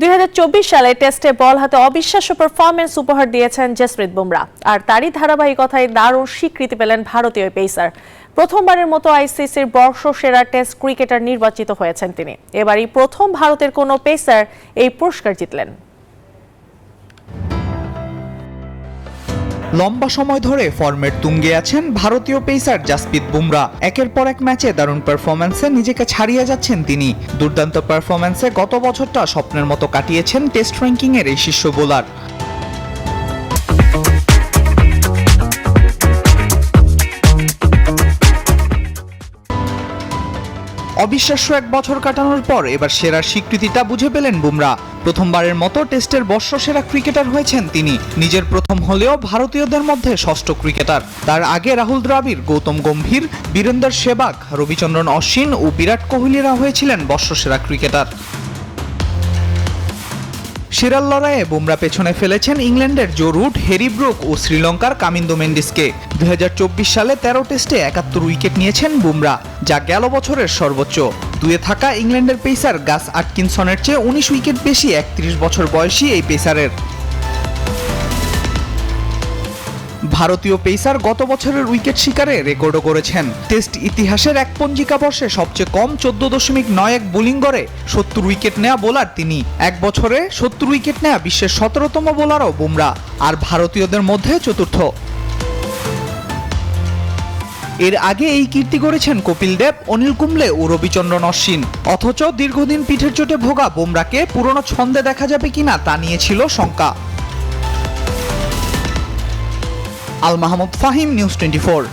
2024 সালে টেস্টে বল হাতে অবিশ্বাস্য পারফরম্যান্স উপহার দিয়েছেন জসপ্রীত বুমরা, আর তারই ধারাবাহিকতায় দারুণ স্বীকৃতি পেলেন ভারতীয় পেসার। প্রথমবারের মতো আইসিসির বর্ষসেরা টেস্ট ক্রিকেটার নির্বাচিত হয়েছেন তিনি। এবারই প্রথম ভারতের কোনো পেসার এই পুরস্কার জিতলেন। লম্বা সময় ধরে ফর্মের তুঙ্গে আছেন ভারতীয় পেসার জসপ্রীত বুমরা। একের পর এক ম্যাচে দারুণ পারফরম্যান্সে নিজেকে ছাড়িয়ে যাচ্ছেন তিনি। দুর্দান্ত পারফরম্যান্সে গত বছরটা স্বপ্নের মতো কাটিয়েছেন টেস্ট র্যাঙ্কিংয়ের এই শীর্ষ বোলার। অবিশ্বাস্য এক বছর কাটানোর পর এবার সেরার স্বীকৃতিটা বুঝে পেলেন বুমরা। প্রথমবারের মতো টেস্টের বর্ষসেরা ক্রিকেটার হয়েছেন তিনি। নিজের প্রথম হলেও ভারতীয়দের মধ্যে ষষ্ঠ ক্রিকেটার। তার আগে রাহুল দ্রাবিড়, গৌতম গম্ভীর, বীরেন্দর সেহবাগ, রবিচন্দ্রন অশ্বিন ও বিরাট কোহলিরা হয়েছিলেন বর্ষসেরা ক্রিকেটার। সেরার লড়াইয়ে বুমরা পেছনে ফেলেছেন ইংল্যান্ডের জো রুট, হ্যারি ব্রুক ও শ্রীলঙ্কার কামিন্দো মেন্ডিসকে। 2024 সালে 13 টেস্টে 71 উইকেট নিয়েছেন বুমরা, যা গেল বছরের সর্বোচ্চ। দুয়ে থাকা ইংল্যান্ডের পেসার গাস আটকিনসনের চেয়ে 19 উইকেট বেশি 31 বছর বয়সী এই পেসারের। ভারতীয় পেসার গত বছরের উইকেট শিকারে রেকর্ডও করেছেন। টেস্ট ইতিহাসের এক পঞ্জিকা বর্ষে সবচেয়ে কম 14.91 বোলিং গড়ে 70 উইকেট নেয়া বোলার তিনি। এক বছরে 70 উইকেট নেয়া বিশ্বের 17তম বোলারও বুমরা, আর ভারতীয়দের মধ্যে চতুর্থ। এর আগে এই কীর্তি গড়েছেন কপিল দেব, অনিল কুম্বলে ও রবিচন্দ্রন অশ্বিন। অথচ দীর্ঘদিন পিঠের চোটে ভোগা বুমরাকে পুরনো ছন্দে দেখা যাবে কিনা তা নিয়ে ছিল শঙ্কা। আল মাহমুদ ফাহিম, নিউজ 24।